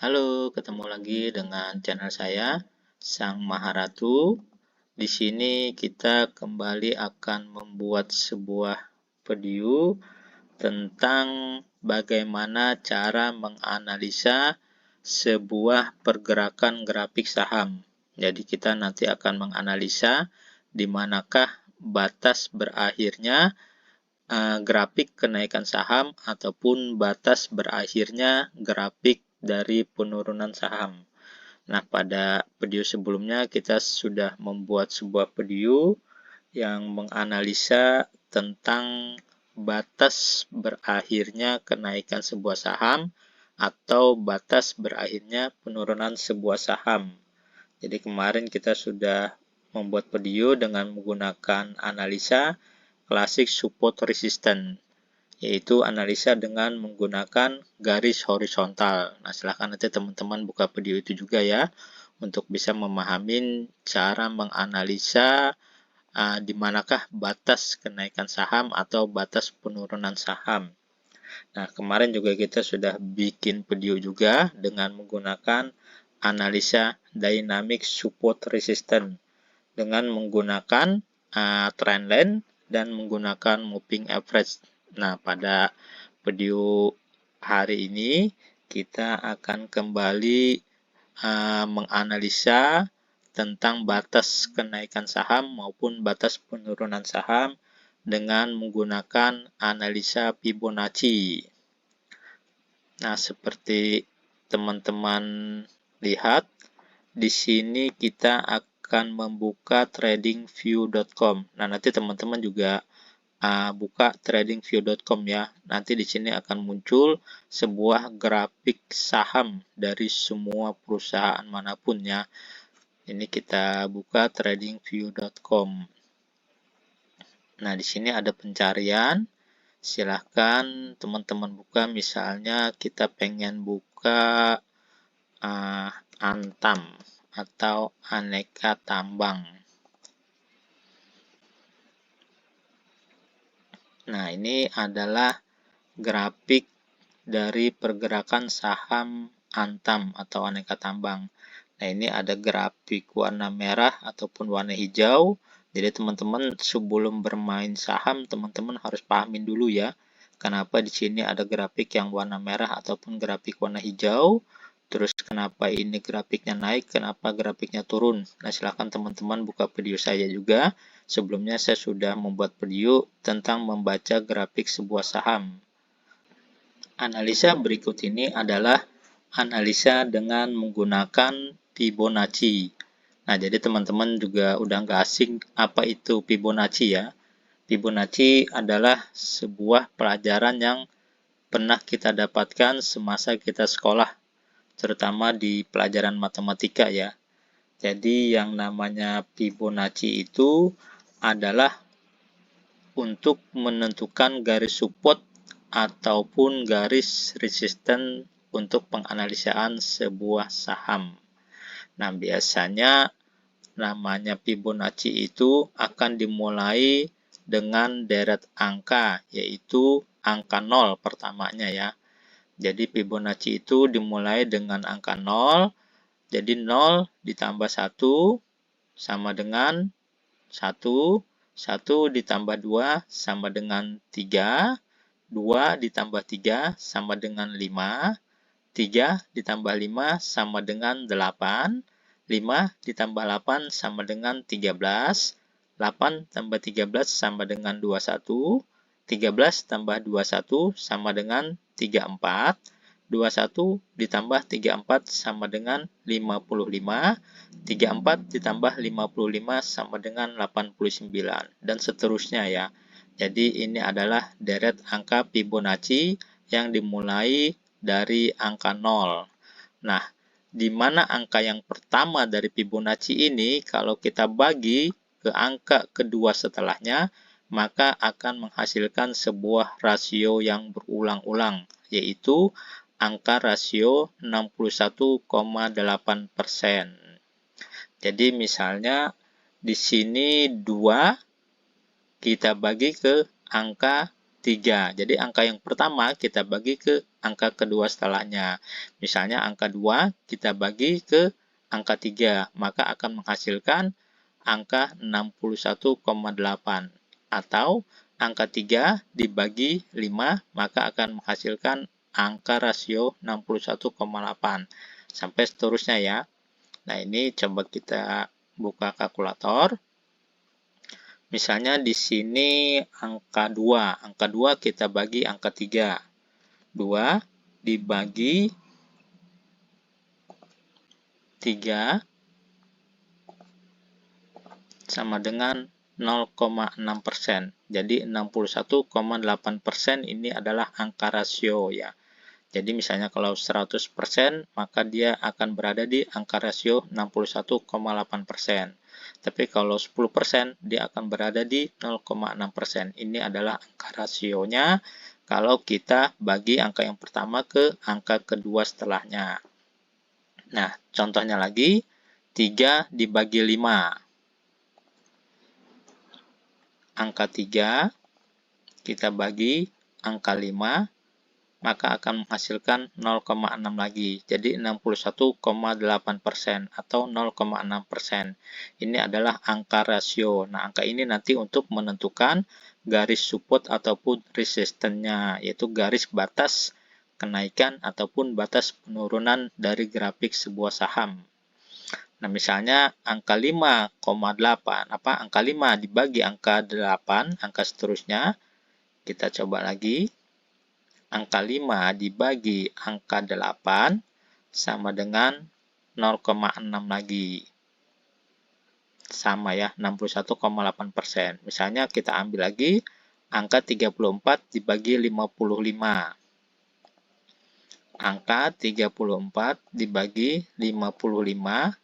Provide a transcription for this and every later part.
Halo, ketemu lagi dengan channel saya, Sang Maharatu. Di sini kita kembali akan membuat sebuah video tentang bagaimana cara menganalisa sebuah pergerakan grafik saham. Jadi kita nanti akan menganalisa di manakah batas berakhirnya grafik kenaikan saham ataupun batas berakhirnya grafik dari penurunan saham. Nah, pada video sebelumnya kita sudah membuat sebuah video yang menganalisa tentang batas berakhirnya kenaikan sebuah saham atau batas berakhirnya penurunan sebuah saham. Jadi kemarin kita sudah membuat video dengan menggunakan analisa klasik support resistance, yaitu analisa dengan menggunakan garis horizontal. Nah, silahkan nanti teman-teman buka video itu juga ya, untuk bisa memahami cara menganalisa di manakah batas kenaikan saham atau batas penurunan saham. Nah, kemarin juga kita sudah bikin video juga dengan menggunakan analisa dynamic support resistance dengan menggunakan trendline dan menggunakan moving average. Nah, pada video hari ini kita akan kembali menganalisa tentang batas kenaikan saham maupun batas penurunan saham dengan menggunakan analisa Fibonacci. Nah, seperti teman-teman lihat, di sini kita akan membuka tradingview.com. Nah, nanti teman-teman juga buka tradingview.com ya. Nanti di sini akan muncul sebuah grafik saham dari semua perusahaan manapun ya. Ini kita buka tradingview.com. Nah, di sini ada pencarian. Silahkan teman-teman buka. Misalnya kita pengen buka Antam atau aneka tambang. Nah, ini adalah grafik dari pergerakan saham Antam atau aneka tambang. Nah, ini ada grafik warna merah ataupun warna hijau. Jadi teman-teman sebelum bermain saham, teman-teman harus pahamin dulu ya. Kenapa di sini ada grafik yang warna merah ataupun grafik warna hijau. Terus kenapa ini grafiknya naik, kenapa grafiknya turun. Nah, silahkan teman-teman buka video saya juga. Sebelumnya saya sudah membuat video tentang membaca grafik sebuah saham. Analisa berikut ini adalah analisa dengan menggunakan Fibonacci. Nah, jadi teman-teman juga udah nggak asing apa itu Fibonacci ya. Fibonacci adalah sebuah pelajaran yang pernah kita dapatkan semasa kita sekolah, terutama di pelajaran matematika ya. Jadi yang namanya Fibonacci itu adalah untuk menentukan garis support ataupun garis resisten untuk penganalisaan sebuah saham. Nah, biasanya namanya Fibonacci itu akan dimulai dengan deret angka, yaitu angka 0 pertamanya ya. Jadi Fibonacci itu dimulai dengan angka 0, jadi 0 ditambah 1 sama dengan 1, 1 ditambah 2 sama dengan 3, 2 ditambah 3 sama dengan 5, 3 ditambah 5 sama dengan 8, 5 ditambah 8 sama dengan 13, 8 tambah 13 sama dengan 21, 13 tambah 21 sama dengan 34, 21 ditambah 34 sama dengan 55, 34 ditambah 55 sama dengan 89, dan seterusnya ya. Jadi ini adalah deret angka Fibonacci yang dimulai dari angka 0. Nah, di mana angka yang pertama dari Fibonacci ini kalau kita bagi ke angka kedua setelahnya, maka akan menghasilkan sebuah rasio yang berulang-ulang, yaitu angka rasio 61,8%. Jadi misalnya di sini 2 kita bagi ke angka 3. Jadi angka yang pertama kita bagi ke angka kedua setelahnya. Misalnya angka 2 kita bagi ke angka 3, maka akan menghasilkan angka 61,8. Atau angka 3 dibagi 5, maka akan menghasilkan angka rasio 61,8. Sampai seterusnya ya. Nah, ini coba kita buka kalkulator. Misalnya di sini angka 2. Angka 2 kita bagi angka 3. 2 dibagi 3 sama dengan 0,6%. Jadi 61,8% ini adalah angka rasio ya. Jadi misalnya kalau 100%, maka dia akan berada di angka rasio 61,8%. Tapi kalau 10%, dia akan berada di 0,6%. Ini adalah angka rasionya kalau kita bagi angka yang pertama ke angka kedua setelahnya. Nah, contohnya lagi, 3 dibagi 5. Angka 3, kita bagi angka 5, maka akan menghasilkan 0,6 lagi. Jadi 61,8% atau 0,6%. Ini adalah angka rasio. Nah, angka ini nanti untuk menentukan garis support ataupun resistennya, yaitu garis batas kenaikan ataupun batas penurunan dari grafik sebuah saham. Nah, misalnya angka 5,8, angka 5 dibagi angka 8, angka seterusnya. Kita coba lagi. Angka 5 dibagi angka 8 sama dengan 0,6 lagi. Sama ya, 61,8%. Misalnya kita ambil lagi angka 34 dibagi 55. Angka 34 dibagi 55,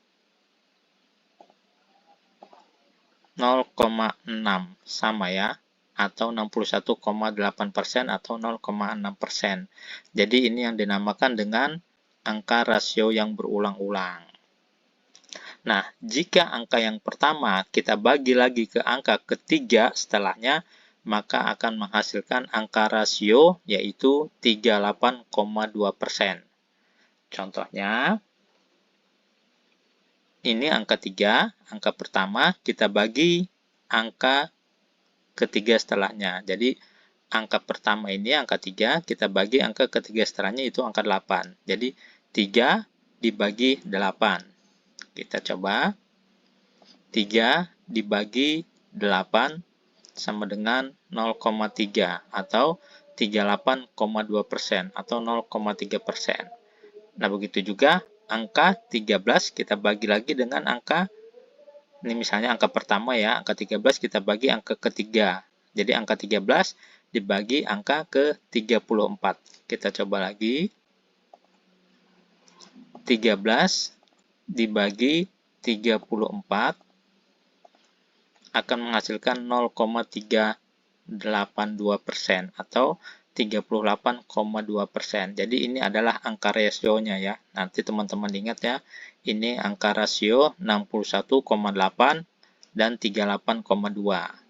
0,6 sama ya, atau 61,8% atau 0,6%. Jadi ini yang dinamakan dengan angka rasio yang berulang-ulang. Nah, jika angka yang pertama kita bagi lagi ke angka ketiga setelahnya, maka akan menghasilkan angka rasio yaitu 38,2%. Contohnya, ini angka 3, angka pertama kita bagi angka ketiga setelahnya. Jadi angka pertama ini angka 3, kita bagi angka ketiga setelahnya itu angka 8. Jadi 3 dibagi 8. Kita coba. 3 dibagi 8 sama dengan 0,3 atau 38,2% atau 0,3%. Nah, begitu juga angka 13 kita bagi lagi dengan angka, ini misalnya angka pertama ya, angka 13 kita bagi angka ketiga. Jadi angka 13 dibagi angka ke-34. Kita coba lagi. 13 dibagi 34 akan menghasilkan 0,382% atau 38,2%. Jadi ini adalah angka rasionya ya. Nanti teman-teman ingat ya, ini angka rasio 61,8 dan 38,2.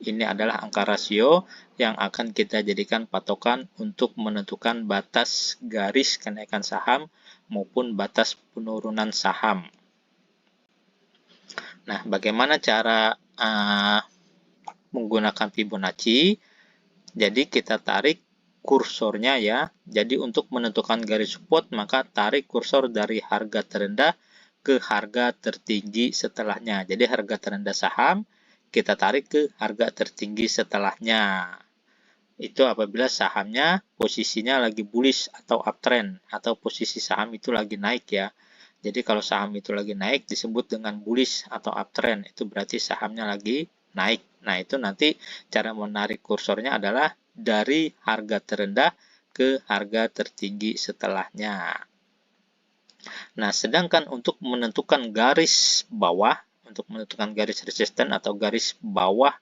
Ini adalah angka rasio yang akan kita jadikan patokan untuk menentukan batas garis kenaikan saham maupun batas penurunan saham. Nah, bagaimana cara menggunakan Fibonacci? Jadi kita tarik kursornya ya. Jadi untuk menentukan garis support, maka tarik kursor dari harga terendah ke harga tertinggi setelahnya. Jadi harga terendah saham kita tarik ke harga tertinggi setelahnya. Itu apabila sahamnya posisinya lagi bullish atau uptrend, atau posisi saham itu lagi naik ya. Jadi kalau saham itu lagi naik disebut dengan bullish atau uptrend, itu berarti sahamnya lagi naik. Nah, itu nanti cara menarik kursornya adalah dari harga terendah ke harga tertinggi setelahnya. Nah, sedangkan untuk menentukan garis bawah, untuk menentukan garis resisten atau garis bawah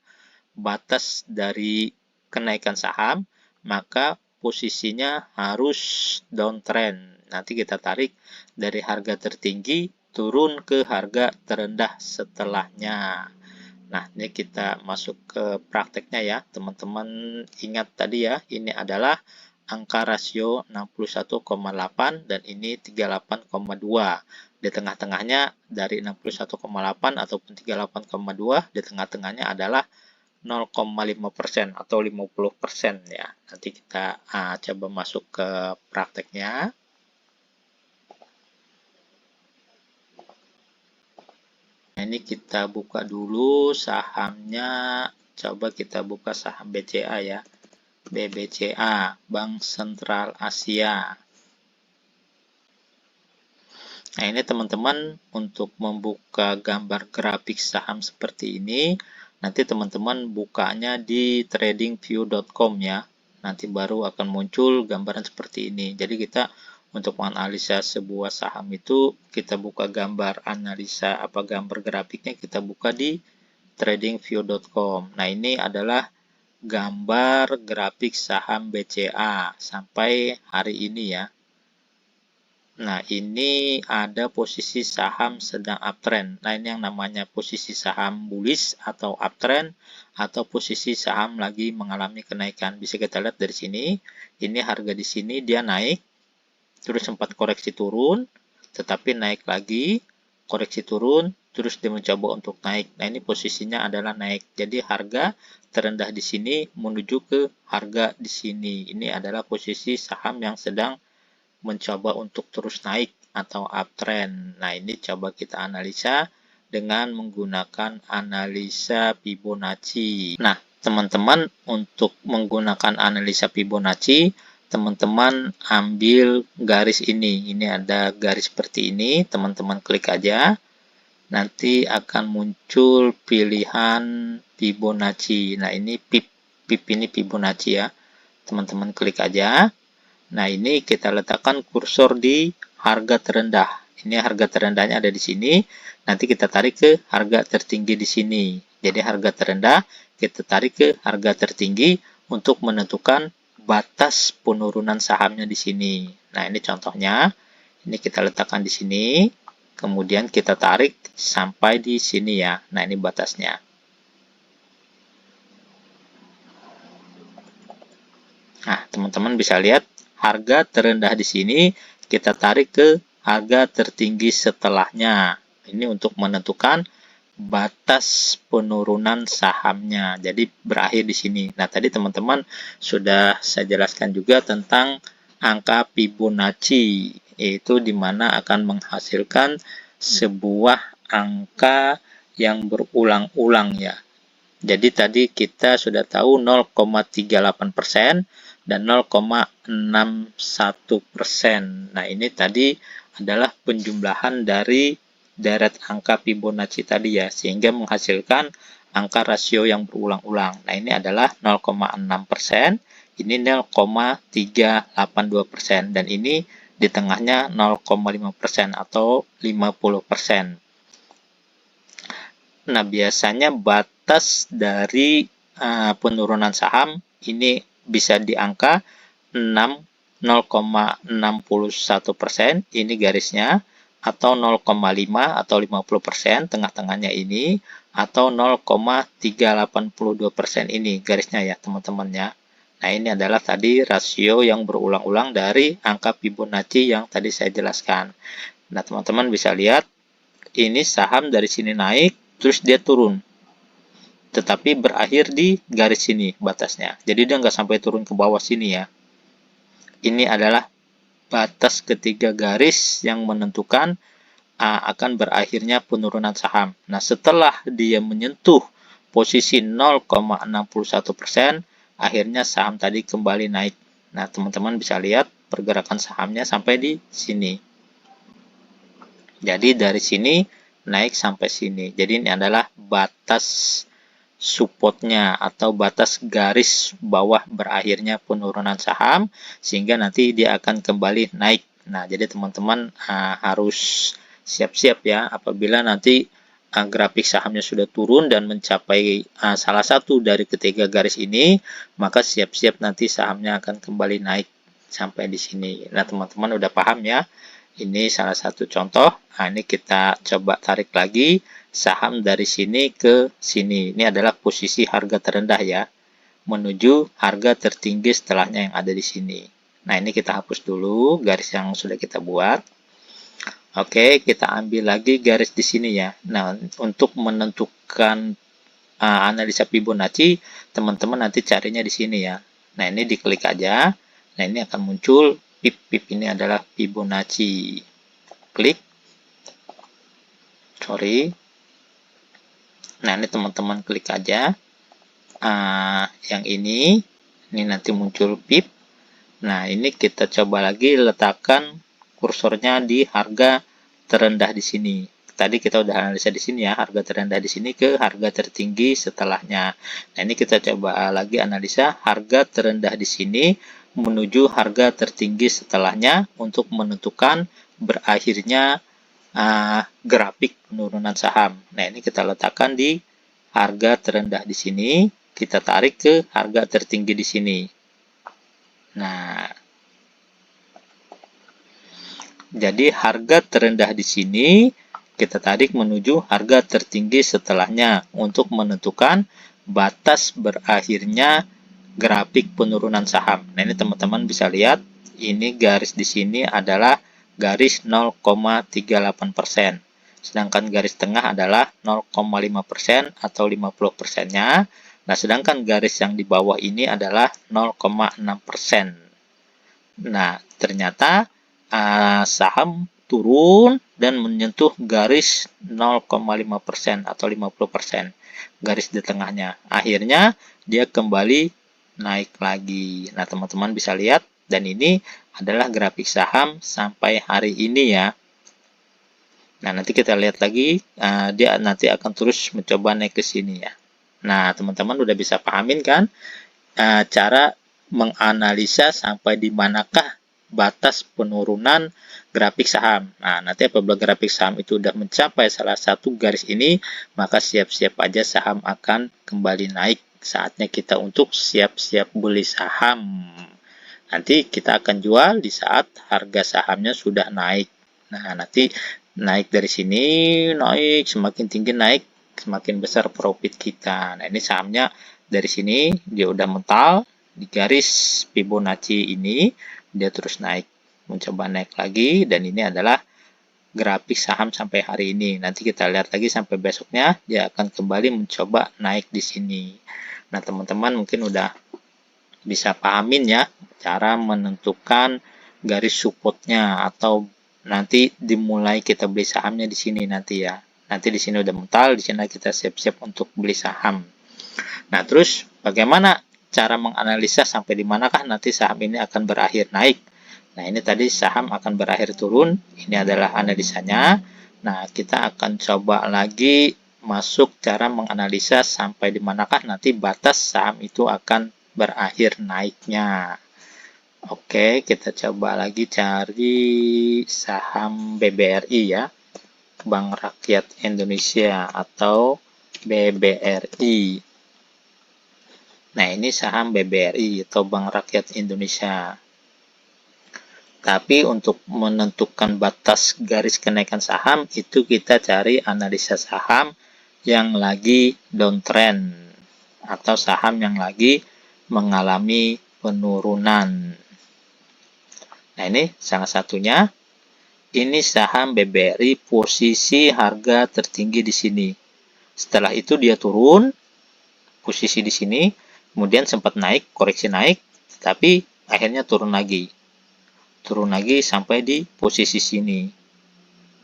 batas dari kenaikan saham, maka posisinya harus downtrend. Nanti kita tarik dari harga tertinggi turun ke harga terendah setelahnya. Nah, ini kita masuk ke prakteknya ya. Teman-teman ingat tadi ya, ini adalah angka rasio 61,8 dan ini 38,2. Di tengah-tengahnya dari 61,8 ataupun 38,2, di tengah-tengahnya adalah 0,5% atau 50% ya. Nanti kita coba masuk ke prakteknya. Nah, ini kita buka dulu sahamnya. Coba kita buka saham BCA ya. BBCA, Bank Sentral Asia. Nah, ini teman-teman untuk membuka gambar grafik saham seperti ini, nanti teman-teman bukanya di tradingview.com ya. Nanti baru akan muncul gambaran seperti ini. Jadi kita untuk menganalisa sebuah saham itu, kita buka gambar analisa gambar grafiknya kita buka di tradingview.com. Nah, ini adalah gambar grafik saham BCA sampai hari ini ya. Nah, ini ada posisi saham sedang uptrend. Nah, ini yang namanya posisi saham bullish atau uptrend atau posisi saham lagi mengalami kenaikan. Bisa kita lihat dari sini. Ini harga di sini dia naik, terus sempat koreksi turun, tetapi naik lagi, koreksi turun, terus dia mencoba untuk naik. Nah, ini posisinya adalah naik. Jadi harga terendah di sini menuju ke harga di sini. Ini adalah posisi saham yang sedang mencoba untuk terus naik atau uptrend. Nah, ini coba kita analisa dengan menggunakan analisa Fibonacci. Nah, teman-teman untuk menggunakan analisa Fibonacci, teman-teman ambil garis ini. Ini ada garis seperti ini, teman-teman klik aja. Nanti akan muncul pilihan Fibonacci. Nah, ini pip ini Fibonacci ya. Teman-teman klik aja. Nah, ini kita letakkan kursor di harga terendah. Ini harga terendahnya ada di sini. Nanti kita tarik ke harga tertinggi di sini. Jadi harga terendah kita tarik ke harga tertinggi untuk menentukan batas penurunan sahamnya di sini. Nah, ini contohnya. Ini kita letakkan di sini. Kemudian kita tarik sampai di sini ya. Nah, ini batasnya. Nah, teman-teman bisa lihat harga terendah di sini kita tarik ke harga tertinggi setelahnya. Ini untuk menentukan batas penurunan sahamnya. Jadi berakhir di sini. Nah, tadi teman-teman sudah saya jelaskan juga tentang angka Fibonacci, yaitu di mana akan menghasilkan sebuah angka yang berulang-ulang ya. Jadi tadi kita sudah tahu 0,38% dan 0,61%. Nah, ini tadi adalah penjumlahan dari deret angka Fibonacci tadi ya, sehingga menghasilkan angka rasio yang berulang-ulang. Nah, ini adalah 0,6%, ini 0,382%, dan ini di tengahnya 0,5% atau 50%. Nah, biasanya batas dari penurunan saham ini bisa di angka 0,61%, ini garisnya, atau 0,5 atau 50%, tengah-tengahnya ini, atau 0,382% ini garisnya ya teman-teman ya. Nah, ini adalah tadi rasio yang berulang-ulang dari angka Fibonacci yang tadi saya jelaskan. Nah, teman-teman bisa lihat, ini saham dari sini naik, terus dia turun. Tetapi berakhir di garis sini batasnya. Jadi dia nggak sampai turun ke bawah sini ya. Ini adalah batas ketiga garis yang menentukan akan berakhirnya penurunan saham. Nah, setelah dia menyentuh posisi 0,61%, akhirnya saham tadi kembali naik. Nah, teman-teman bisa lihat pergerakan sahamnya sampai di sini. Jadi dari sini naik sampai sini. Jadi ini adalah batas supportnya atau batas garis bawah berakhirnya penurunan saham, sehingga nanti dia akan kembali naik. Nah, jadi teman-teman harus siap-siap ya apabila nanti grafik sahamnya sudah turun dan mencapai salah satu dari ketiga garis ini, maka siap-siap nanti sahamnya akan kembali naik sampai di sini. Nah, teman-teman udah paham ya Ini salah satu contoh. Nah, ini kita coba tarik lagi saham dari sini ke sini. Ini adalah posisi harga terendah ya, menuju harga tertinggi setelahnya yang ada di sini. Nah, ini kita hapus dulu garis yang sudah kita buat. Oke, kita ambil lagi garis di sini ya. Nah, untuk menentukan analisa Fibonacci, teman-teman nanti carinya di sini ya. Nah, ini diklik aja. Nah, ini akan muncul pip ini adalah Fibonacci. Klik. Sorry. Nah, ini teman-teman klik aja. Yang ini nanti muncul pip. Nah, ini kita coba lagi letakkan kursornya di harga terendah di sini. Tadi kita udah analisa di sini ya, harga terendah di sini ke harga tertinggi setelahnya. Nah, ini kita coba lagi analisa harga terendah di sini menuju harga tertinggi setelahnya untuk menentukan berakhirnya grafik penurunan saham. Nah, ini kita letakkan di harga terendah di sini, kita tarik ke harga tertinggi di sini. Nah, jadi harga terendah di sini kita tarik menuju harga tertinggi setelahnya untuk menentukan batas berakhirnya grafik penurunan saham. Nah, ini teman-teman bisa lihat, ini garis di sini adalah garis 0,38%. Sedangkan garis tengah adalah 0,5% atau 50%-nya. Nah, sedangkan garis yang di bawah ini adalah 0,6%. Nah, ternyata saham turun dan menyentuh garis 0,5% atau 50%. Garis di tengahnya. Akhirnya dia kembali naik lagi. Nah, teman-teman bisa lihat, dan ini adalah grafik saham sampai hari ini ya. Nah, nanti kita lihat lagi, dia nanti akan terus mencoba naik ke sini ya. Nah, teman-teman udah bisa pahamin kan cara menganalisa sampai di manakah batas penurunan grafik saham. Nah, nanti apabila grafik saham itu sudah mencapai salah satu garis ini, maka siap-siap aja saham akan kembali naik. Saatnya kita untuk siap-siap beli saham. Nanti kita akan jual di saat harga sahamnya sudah naik. Nah, nanti naik dari sini, naik, semakin tinggi naik, semakin besar profit kita. Nah, ini sahamnya dari sini, dia udah mental, di garis Fibonacci ini, dia terus naik, mencoba naik lagi, dan ini adalah grafik saham sampai hari ini. Nanti kita lihat lagi sampai besoknya, dia akan kembali mencoba naik di sini. Nah, teman-teman mungkin udah bisa pahamin ya, cara menentukan garis supportnya, atau nanti dimulai kita beli sahamnya di sini nanti ya. Nanti di sini udah mental, di sini kita siap-siap untuk beli saham. Nah, terus bagaimana cara menganalisa sampai di manakah nanti saham ini akan berakhir naik? Nah, ini tadi saham akan berakhir turun. Ini adalah analisanya. Nah, kita akan coba lagi masuk cara menganalisa sampai di manakah nanti batas saham itu akan berakhir naiknya. Oke, kita coba lagi cari saham BBRI ya. Bank Rakyat Indonesia atau BBRI. Nah, ini saham BBRI atau Bank Rakyat Indonesia. Tapi untuk menentukan batas garis kenaikan saham, itu kita cari analisa saham yang lagi downtrend atau saham yang lagi mengalami penurunan. Nah, ini salah satunya. Ini saham BBRI posisi harga tertinggi di sini. Setelah itu dia turun, posisi di sini, kemudian sempat naik, koreksi naik, tapi akhirnya turun lagi sampai di posisi sini.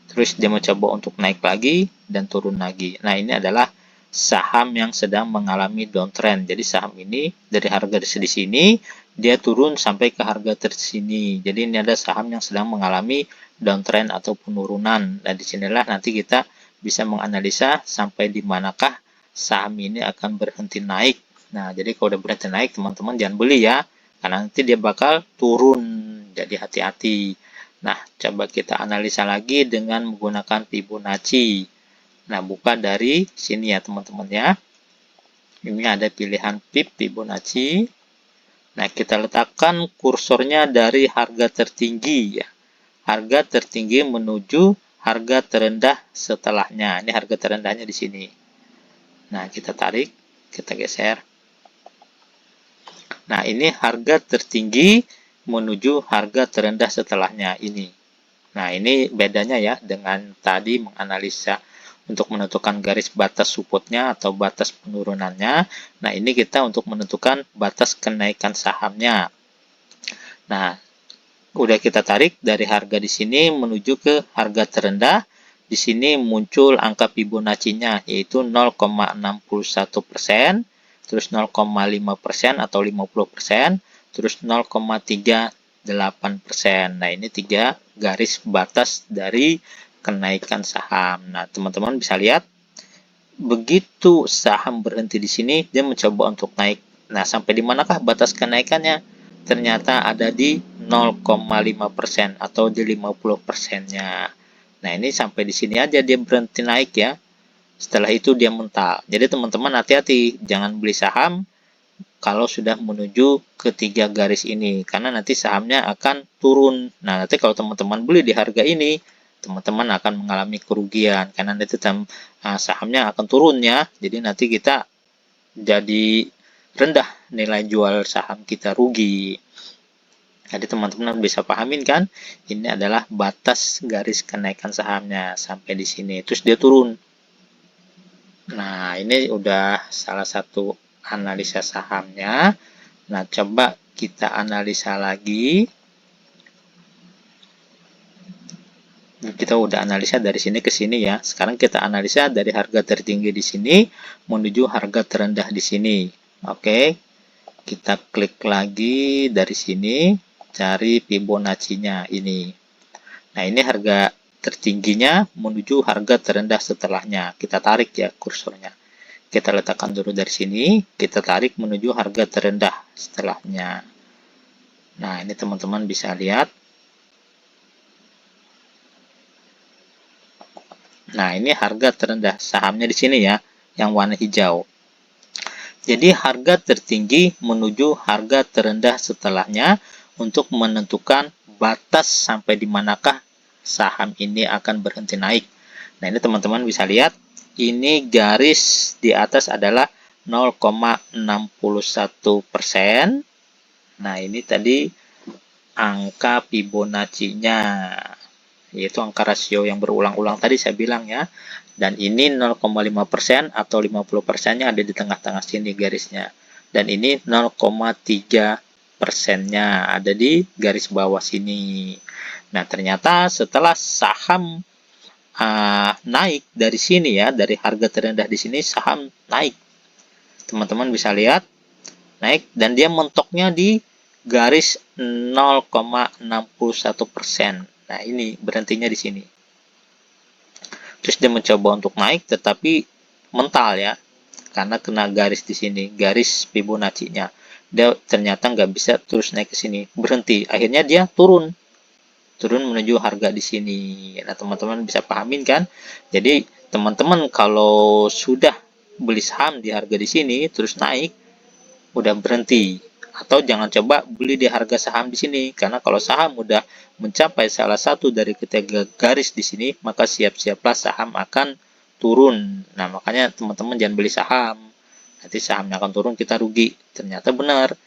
Terus dia mencoba untuk naik lagi dan turun lagi. Nah, ini adalah saham yang sedang mengalami downtrend. Jadi saham ini dari harga di sini dia turun sampai ke harga tersini. Jadi ini ada saham yang sedang mengalami downtrend atau penurunan. Dan disinilah nanti kita bisa menganalisa sampai di manakah saham ini akan berhenti naik. Nah, jadi kalau udah berhenti naik, teman-teman jangan beli ya, karena nanti dia bakal turun. Jadi hati-hati. Nah, coba kita analisa lagi dengan menggunakan Fibonacci. Nah, buka dari sini ya teman-teman ya. Ini ada pilihan Fibonacci. Nah, kita letakkan kursornya dari harga tertinggi ya. harga tertinggi menuju harga terendah setelahnya. Ini harga terendahnya di sini. Nah, kita tarik, kita geser. Nah, ini harga tertinggi menuju harga terendah setelahnya ini. Nah, ini bedanya ya dengan tadi menganalisa untuk menentukan garis batas supportnya atau batas penurunannya. Nah, ini kita untuk menentukan batas kenaikan sahamnya. Nah, udah kita tarik dari harga di sini menuju ke harga terendah. Di sini muncul angka Fibonacci-nya yaitu 0,61%, terus 0,5% atau 50%, terus 0,38%. Nah, ini 3 garis batas dari kenaikan saham. Nah, teman-teman bisa lihat begitu saham berhenti di sini, dia mencoba untuk naik. Nah, sampai di manakah batas kenaikannya? Ternyata ada di 0,5% atau di 50%-nya. Nah, ini sampai di sini aja dia berhenti naik ya. Setelah itu dia mental. Jadi teman-teman hati-hati, jangan beli saham kalau sudah menuju ke 3 garis ini, karena nanti sahamnya akan turun. Nah, nanti kalau teman-teman beli di harga ini, teman-teman akan mengalami kerugian, karena nanti sahamnya akan turun ya. Jadi nanti kita jadi rendah nilai jual saham kita, rugi. Jadi teman-teman bisa pahamin kan, ini adalah batas garis kenaikan sahamnya sampai di sini, terus dia turun. Nah, ini udah salah satu analisa sahamnya. Nah, coba kita analisa lagi. Kita udah analisa dari sini ke sini ya. Sekarang kita analisa dari harga tertinggi di sini menuju harga terendah di sini. Oke. Kita klik lagi dari sini, cari Fibonacci-nya ini. Nah, ini harga tertingginya menuju harga terendah setelahnya. Kita tarik ya kursornya. Kita letakkan dulu dari sini, kita tarik menuju harga terendah setelahnya. Nah, ini teman-teman bisa lihat. Nah, ini harga terendah sahamnya di sini ya, yang warna hijau. Jadi harga tertinggi menuju harga terendah setelahnya untuk menentukan batas sampai di manakah saham ini akan berhenti naik. Nah, ini teman-teman bisa lihat, ini garis di atas adalah 0,61%. Nah, ini tadi angka Fibonacci-nya, yaitu angka rasio yang berulang-ulang tadi saya bilang ya. Dan ini 0,5% atau 50%-nya ada di tengah-tengah sini garisnya. Dan ini 0,3%-nya ada di garis bawah sini. Nah, ternyata setelah saham naik dari sini ya, dari harga terendah di sini saham naik. Teman-teman bisa lihat naik dan dia mentoknya di garis 0,61%. Nah, ini berhentinya di sini. Terus dia mencoba untuk naik tetapi mental ya, karena kena garis di sini, garis Fibonacci-nya. Dia ternyata nggak bisa terus naik ke sini, berhenti. Akhirnya dia turun menuju harga di sini. Nah, teman-teman bisa pahamin kan? Jadi teman-teman kalau sudah beli saham di harga di sini terus naik, udah berhenti. Atau jangan coba beli di harga saham di sini, karena kalau saham udah mencapai salah satu dari ketiga garis di sini, maka siap-siaplah saham akan turun. Nah, makanya teman-teman jangan beli saham. Nanti sahamnya akan turun, kita rugi. Ternyata benar,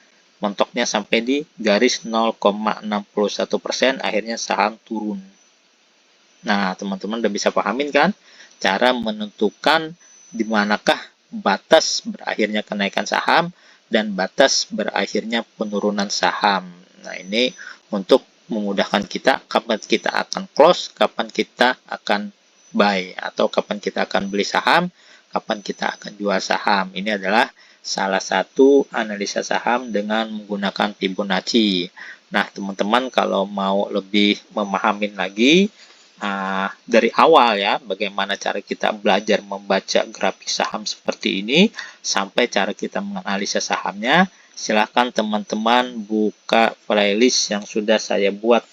mentoknya sampai di garis 0,61%, akhirnya saham turun. Nah, teman-teman udah bisa pahamin kan cara menentukan di manakah batas berakhirnya kenaikan saham dan batas berakhirnya penurunan saham. Nah, ini untuk memudahkan kita kapan kita akan close, kapan kita akan buy, atau kapan kita akan beli saham, kapan kita akan jual saham. Ini adalah salah satu analisa saham dengan menggunakan Fibonacci. Nah, teman-teman kalau mau lebih memahamin lagi dari awal ya, bagaimana cara kita belajar membaca grafik saham seperti ini sampai cara kita menganalisa sahamnya, silahkan teman-teman buka playlist yang sudah saya buat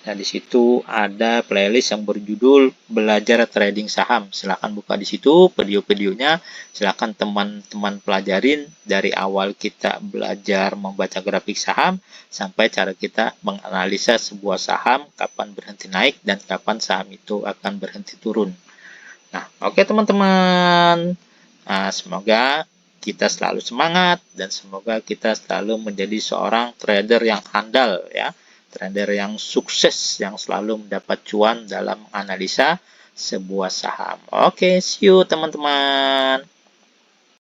Nah, di situ ada playlist yang berjudul Belajar Trading Saham. Silahkan buka di situ video-videonya. Silahkan teman-teman pelajarin dari awal kita belajar membaca grafik saham sampai cara kita menganalisa sebuah saham, kapan berhenti naik dan kapan saham itu akan berhenti turun. Nah, oke teman-teman. Nah, semoga kita selalu semangat dan semoga kita selalu menjadi seorang trader yang handal ya. Trader yang sukses yang selalu mendapat cuan dalam analisa sebuah saham. Oke, see you teman-teman.